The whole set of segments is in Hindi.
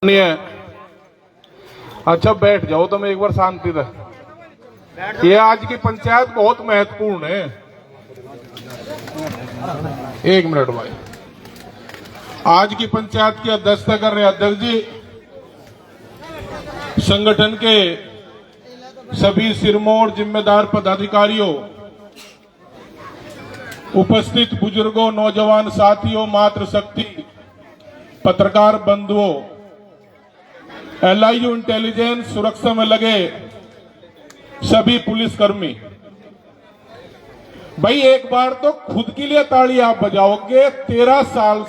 नहीं है। अच्छा बैठ जाओ तुम एक बार शांति से। ये आज की पंचायत बहुत महत्वपूर्ण है। एक मिनट भाई, आज की पंचायत की अध्यक्षता कर रहे अध्यक्ष जी, संगठन के सभी सिरमौर जिम्मेदार पदाधिकारियों, उपस्थित बुजुर्गों, नौजवान साथियों, मातृशक्ति, पत्रकार बंधुओं, LIU इंटेलिजेंस सुरक्षा में लगे सभी पुलिसकर्मी, भाई एक बार तो खुद के लिए ताली आप बजाओगे। 13 साल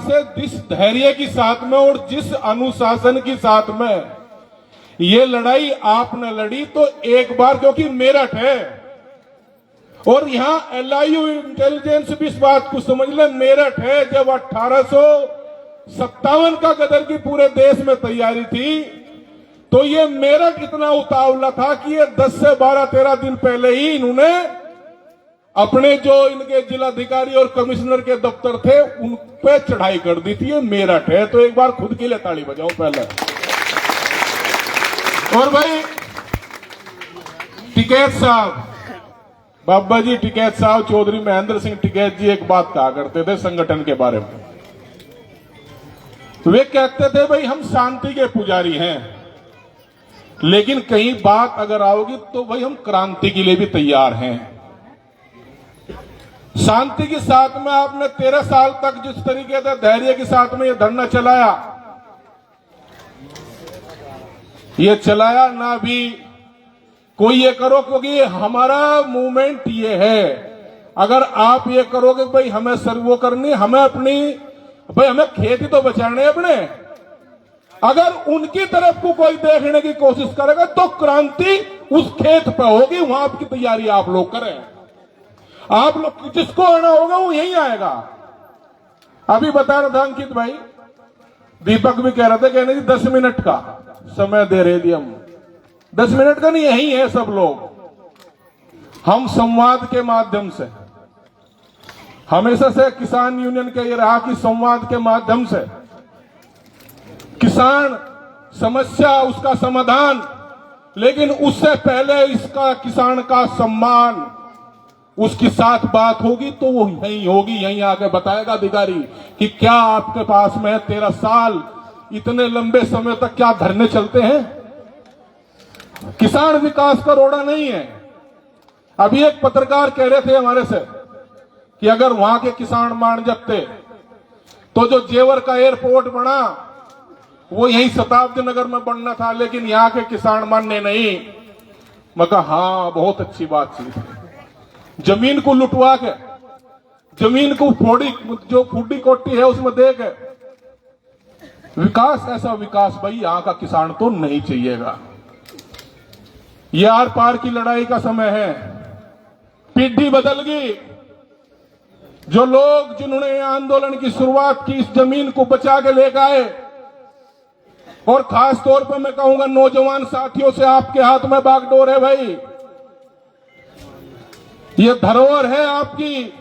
से जिस धैर्य के साथ में और जिस अनुशासन के साथ में ये लड़ाई आपने लड़ी, तो एक बार, क्योंकि मेरठ है और यहां LIU इंटेलिजेंस भी इस बात को समझ ले, मेरठ है। जब 1857 का गदर की पूरे देश में तैयारी थी, तो ये मेरठ इतना उतावला था कि ये 10 से 12-13 दिन पहले ही इन्होंने अपने जो इनके जिलाधिकारी और कमिश्नर के दफ्तर थे उन पे चढ़ाई कर दी थी। ये मेरठ है, तो एक बार खुद के लिए ताली बजाओ पहले। और भाई टिकैत साहब, बाबा जी टिकैत साहब, चौधरी महेंद्र सिंह टिकैत जी एक बात कहा करते थे संगठन के बारे में। वे कहते थे भाई हम शांति के पुजारी हैं, लेकिन कहीं बात अगर आओगी तो भाई हम क्रांति के लिए भी तैयार हैं। शांति के साथ में आपने 13 साल तक जिस तरीके से धैर्य के साथ में ये धरना चलाया, ये चलाया ना भी कोई ये करो, क्योंकि हमारा मूवमेंट ये है। अगर आप ये करोगे भाई हमें सर्वो करनी, हमें अपनी भाई हमें खेती तो बचाने अपने, अगर उनकी तरफ को कोई देखने की कोशिश करेगा तो क्रांति उस खेत पे होगी। वहां आपकी तैयारी आप लोग करें, आप लोग जिसको आना होगा वो यहीं आएगा। अभी बता रहा था अंकित भाई, दीपक भी कह रहे थे, कहने जी 10 मिनट का समय दे रहे थे हम। 10 मिनट का नहीं, यही है सब लोग। हम संवाद के माध्यम से, हमेशा से किसान यूनियन का ये रहा कि संवाद के माध्यम से किसान समस्या, उसका समाधान, लेकिन उससे पहले इसका किसान का सम्मान, उसके साथ बात होगी तो वो यहीं होगी, यहीं आके बताएगा अधिकारी कि क्या आपके पास में 13 साल इतने लंबे समय तक क्या धरने चलते हैं। किसान विकास का रोड़ा नहीं है। अभी एक पत्रकार कह रहे थे हमारे से कि अगर वहां के किसान मान जाते तो जो जेवर का एयरपोर्ट बना वो यहीं शताब्दी नगर में बनना था, लेकिन यहां के किसान मानने नहीं। मैं कहा हाँ बहुत अच्छी बात थी। जमीन को लुटवा के, जमीन को फोड़ी, जो फूडी कोटी है उसमें दे के विकास, ऐसा विकास भाई यहां का किसान तो नहीं चाहिएगा। ये आर पार की लड़ाई का समय है। पीढ़ी बदल गई। जो लोग जिन्होंने आंदोलन की शुरुआत की, इस जमीन को बचा के लेकर आए, और खास तौर पर मैं कहूंगा नौजवान साथियों से, आपके हाथ में बागडोर है भाई। ये धरोहर है आपकी।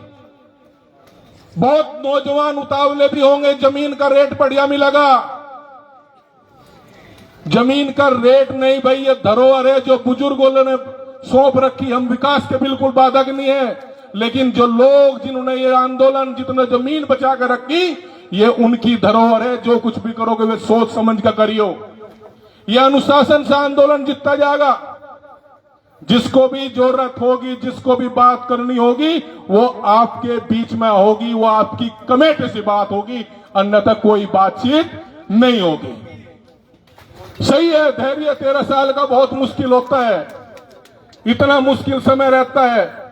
बहुत नौजवान उतावले भी होंगे, जमीन का रेट बढ़िया मिलेगा। जमीन का रेट नहीं भाई, ये धरोहर है जो बुजुर्गों ने सौंप रखी। हम विकास के बिल्कुल बाधक नहीं है, लेकिन जो लोग जिन्होंने ये आंदोलन, जितने जमीन बचा कर रखी, ये उनकी धरोहर है। जो कुछ भी करोगे वे सोच समझ कर करियो। ये अनुशासन से आंदोलन जीतता जाएगा। जिसको भी जरूरत होगी, जिसको भी बात करनी होगी, वो आपके बीच में होगी, वो आपकी कमेटी से बात होगी, अन्यथा कोई बातचीत नहीं होगी। सही है, धैर्य 13 साल का बहुत मुश्किल होता है। इतना मुश्किल समय रहता है।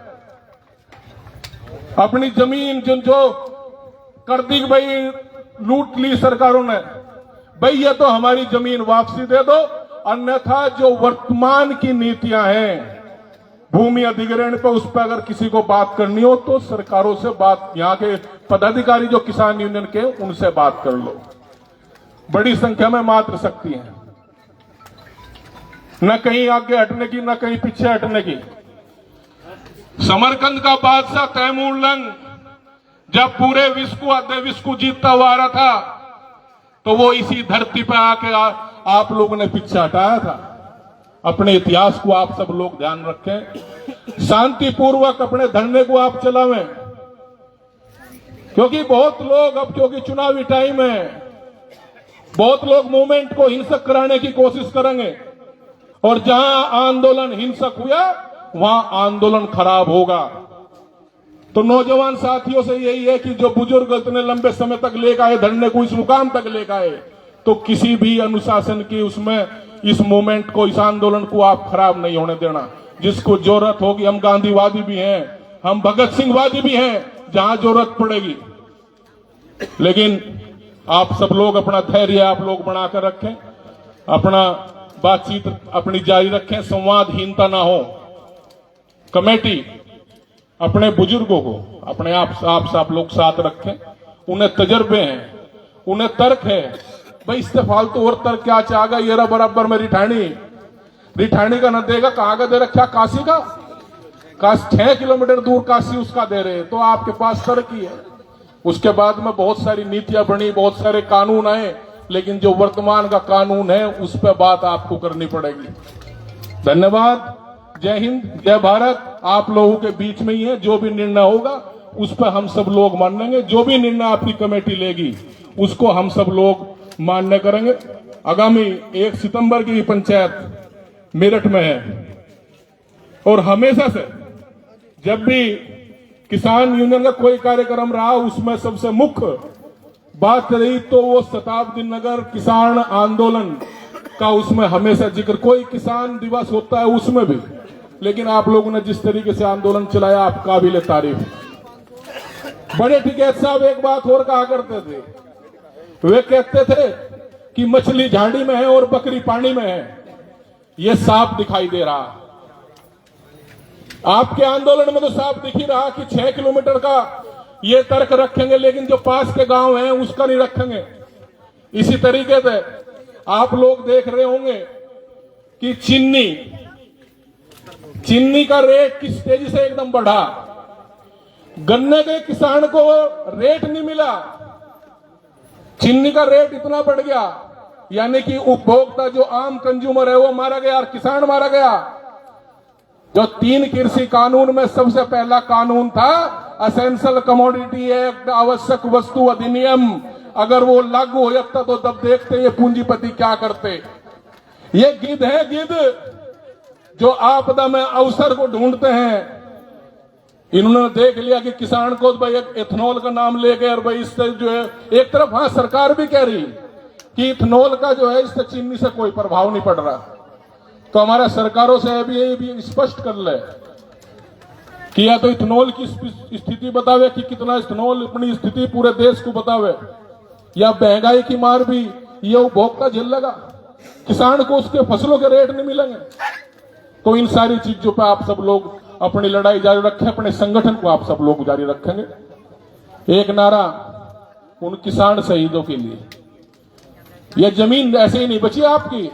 अपनी जमीन जो कर दी भाई, लूट ली सरकारों ने, भाई ये तो हमारी जमीन वापसी दे दो, अन्यथा जो वर्तमान की नीतियां हैं भूमि अधिग्रहण पर, उस पर अगर किसी को बात करनी हो तो सरकारों से बात, यहां के पदाधिकारी जो किसान यूनियन के, उनसे बात कर लो। बड़ी संख्या में मातृशक्ति है, न कहीं आगे हटने की, न कहीं पीछे हटने की। समरकंद का बादशाह तैमूर लंग जब पूरे विश्व को जीतता हुआ आ रहा था, तो वो इसी धरती पे आके आप लोगों ने पीछे हटाया था। अपने इतिहास को आप सब लोग ध्यान रखें, शांतिपूर्वक अपने धरने को आप चलावें, क्योंकि बहुत लोग अब, क्योंकि चुनावी टाइम है, बहुत लोग मूवमेंट को हिंसक कराने की कोशिश करेंगे और जहां आंदोलन हिंसक हुआ वहां आंदोलन खराब होगा। तो नौजवान साथियों से यही है कि जो बुजुर्ग इतने लंबे समय तक लेकर आए धरने को, इस मुकाम तक लेकर आए, तो किसी भी अनुशासन की उसमें इस मूवमेंट को, इस आंदोलन को आप खराब नहीं होने देना। जिसको जरूरत होगी, हम गांधीवादी भी हैं, हम भगत सिंहवादी भी हैं, जहां जरूरत पड़ेगी। लेकिन आप सब लोग अपना धैर्य आप लोग बनाकर रखें, अपना बातचीत अपनी जारी रखें, संवादहीनता ना हो। कमेटी अपने बुजुर्गों को अपने आप लोग साथ रखें, उन्हें तजर्बे हैं, उन्हें तर्क है। भाई इससे फालतू और तर्क क्या चाहेगा, ये रहा बराबर में रिठाणी का न देगा, कहां का दे रखा, काशी का 6 किलोमीटर दूर काशी उसका दे रहे, तो आपके पास तर्क ही है। उसके बाद में बहुत सारी नीतियां बनी, बहुत सारे कानून आए, लेकिन जो वर्तमान का कानून है उस पर बात आपको करनी पड़ेगी। धन्यवाद, जय हिंद, जय भारत। आप लोगों के बीच में ही है, जो भी निर्णय होगा उस पर हम सब लोग मानेंगे, जो भी निर्णय आपकी कमेटी लेगी उसको हम सब लोग मान्य करेंगे। आगामी 1 सितंबर की पंचायत मेरठ में है और हमेशा से जब भी किसान यूनियन का कोई कार्यक्रम रहा उसमें सबसे मुख्य बात रही तो वो शताब्दी नगर किसान आंदोलन का, उसमें हमेशा जिक्र, कोई किसान दिवस होता है उसमें भी। लेकिन आप लोगों ने जिस तरीके से आंदोलन चलाया, आप काबिल तारीफ। बड़े टिकैत साहब एक बात और कहा करते थे, वे कहते थे कि मछली झाड़ी में है और बकरी पानी में है, ये साफ दिखाई दे रहा। आपके आंदोलन में तो साफ दिख ही रहा कि 6 किलोमीटर का ये तर्क रखेंगे, लेकिन जो पास के गांव हैं उसका नहीं रखेंगे। इसी तरीके से आप लोग देख रहे होंगे कि चीनी का रेट किस तेजी से एकदम बढ़ा, गन्ने के किसान को रेट नहीं मिला, चीनी का रेट इतना बढ़ गया, यानी कि उपभोक्ता जो आम कंज्यूमर है वो मारा गया और किसान मारा गया। जो 3 कृषि कानून में सबसे पहला कानून था असेंशियल कमोडिटी एक्ट, आवश्यक वस्तु अधिनियम, अगर वो लागू हो जाता तो तब देखते ये पूंजीपति क्या करते। ये गिद्ध है, गिद्ध जो आपदा में अवसर को ढूंढते हैं। इन्होंने देख लिया कि किसान को भाई इथेनॉल का नाम लेके, और भाई इससे जो है एक तरफ, हाँ सरकार भी कह रही कि इथेनॉल का जो है इससे चीनी से कोई प्रभाव नहीं पड़ रहा, तो हमारा सरकारों से अभी ये भी स्पष्ट कर ले कि या तो इथेनॉल की स्थिति बतावे कि कितना इथेनॉल, अपनी स्थिति पूरे देश को बतावे, या महंगाई की मार भी ये उपभोक्ता झेलेगा, किसान को उसके फसलों के रेट नहीं मिलेंगे। तो इन सारी चीजों पर आप सब लोग अपनी लड़ाई जारी रखें, अपने संगठन को आप सब लोग जारी रखेंगे। एक नारा उन किसान शहीदों के लिए, यह जमीन ऐसे ही नहीं बची आपकी,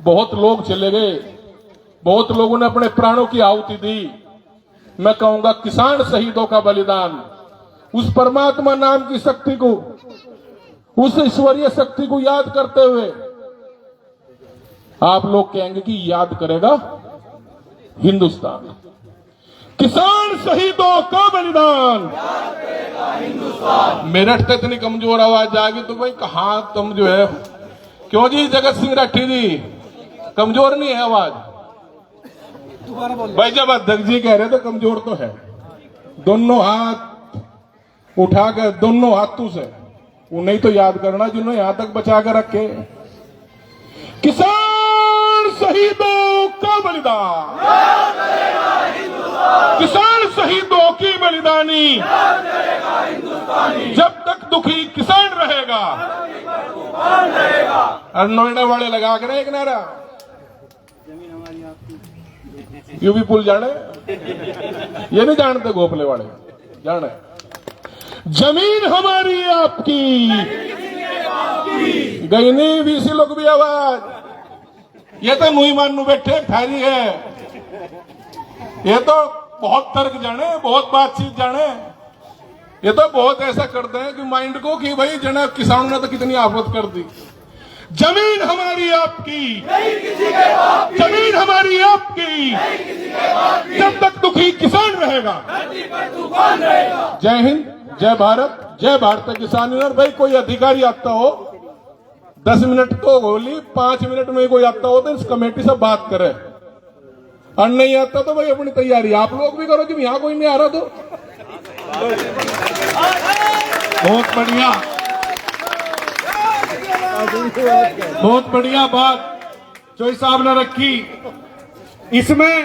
बहुत लोग चले गए, बहुत लोगों ने अपने प्राणों की आहुति दी। मैं कहूंगा किसान शहीदों का बलिदान, उस परमात्मा नाम की शक्ति को, उस ईश्वरीय शक्ति को याद करते हुए आप लोग कहेंगे कि याद करेगा हिंदुस्तान, किसान शहीदों का बलिदान याद करेगा हिंदुस्तान। मेरठ से इतनी कमजोर आवाज आ गई तो भाई कहां तुम जो है, क्यों जी जगत सिंह राठी जी, कमजोर नहीं है आवाज? भाई जब अध्यक्ष जी कह रहे तो कमजोर तो है। दोनों हाथ उठाकर, दोनों हाथों से उन्हें तो याद करना जिन्होंने यहां तक बचा कर रखे। किसान शहीदों का बलिदान याद करेगा हिंदुस्तान, किसान शहीदों की बलिदानी याद करेगा हिंदुस्तानी। जब तक दुखी किसान रहेगा, और नोएडा वाले लगा कर एक नारा, यू भी पुल जाने, ये नहीं जानते गोपले वाले, जाने जमीन हमारी आपकी, गई नहीं बीसी लोग भी आवाज, ये तो मुई मानू बैठे खाली है, ये तो बहुत तर्क जाने, बहुत बातचीत जाने, ये तो बहुत ऐसा करते हैं कि माइंड को कि भाई जनाब किसानों ने तो कितनी आफत कर दी। जमीन हमारी आपकी, जमीन हमारी आपकी, जब तक दुखी किसान रहेगा। जय हिंद, जय भारत, जय भारत किसान यूनियन। भाई कोई अधिकारी आता हो 10 मिनट तो होली, 5 मिनट में कोई आता हो तो इस कमेटी से बात करे, और नहीं आता तो भाई अपनी तैयारी आप लोग भी करो कि यहां कोई नहीं आ रहा तो। बहुत बढ़िया, बहुत बढ़िया बात चौधरी साहब ने रखी। इसमें